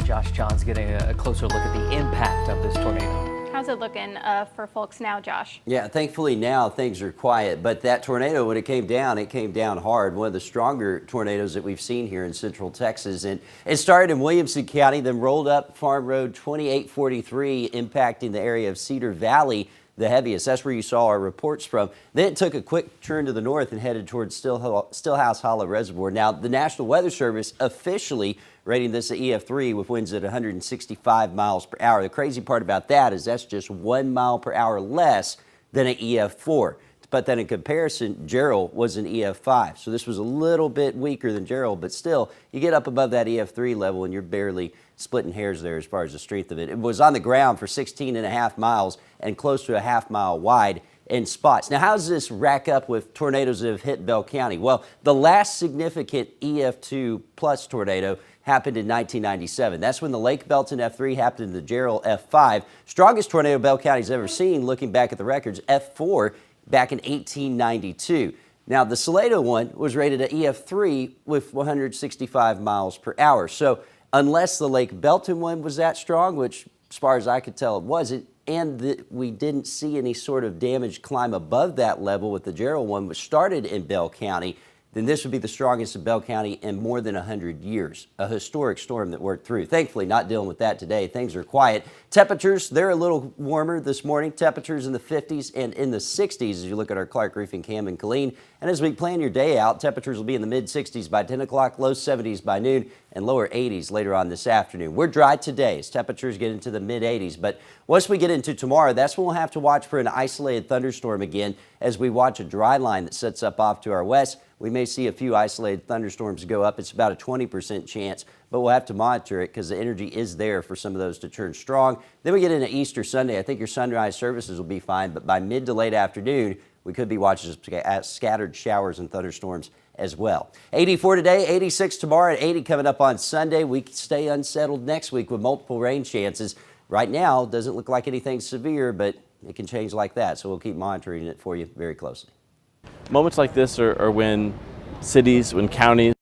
Josh Johns getting a closer look at the impact of this tornado. How's it looking for folks now, Josh? Yeah, thankfully now things are quiet, but that tornado, when it came down hard. One of the stronger tornadoes that we've seen here in central Texas. And it started in Williamson County, then rolled up Farm Road 2843, impacting the area of Cedar Valley the heaviest. That's where you saw our reports from. Then it took a quick turn to the north and headed towards Stillhouse Hollow Reservoir. Now, the National Weather Service officially rating this an EF3 with winds at 165 miles per hour. The crazy part about that is that's just 1 mile per hour less than an EF4. But then in comparison, Gerald was an EF5. So this was a little bit weaker than Gerald, but still, you get up above that EF3 level and you're barely splitting hairs there as far as the strength of it. It was on the ground for 16.5 miles and close to a half mile wide in spots. Now, how does this rack up with tornadoes that have hit Bell County? Well, the last significant EF2 plus tornado happened in 1997. That's when the Lake Belton F3 happened in the Gerald F5. Strongest tornado Bell County's ever seen, looking back at the records, F4 back in 1892. Now, the Salado one was rated at EF3 with 165 miles per hour. So unless the Lake Belton one was that strong, which as far as I could tell it wasn't, and we didn't see any sort of damage climb above that level with the Gerald one, which started in Bell County, then this would be the strongest in Bell County in more than 100 years. A historic storm that worked through. Thankfully, not dealing with that today. Things are quiet. Temperatures, they're a little warmer this morning. Temperatures in the 50s and in the 60s as you look at our Clark Roofing Cam and Killeen. And as we plan your day out, temperatures will be in the mid-60s by 10 o'clock, low 70s by noon, and lower 80s later on this afternoon. We're dry today as temperatures get into the mid-80s. But once we get into tomorrow, that's when we'll have to watch for an isolated thunderstorm again as we watch a dry line that sets up off to our west. We may see a few isolated thunderstorms go up. It's about a 20% chance, but we'll have to monitor it because the energy is there for some of those to turn strong. Then we get into Easter Sunday. I think your sunrise services will be fine, but by mid to late afternoon, we could be watching scattered showers and thunderstorms as well. 84 today, 86 tomorrow, and 80 coming up on Sunday. We could stay unsettled next week with multiple rain chances. Right now, doesn't look like anything severe, but it can change like that, so we'll keep monitoring it for you very closely. Moments like this are when cities, when counties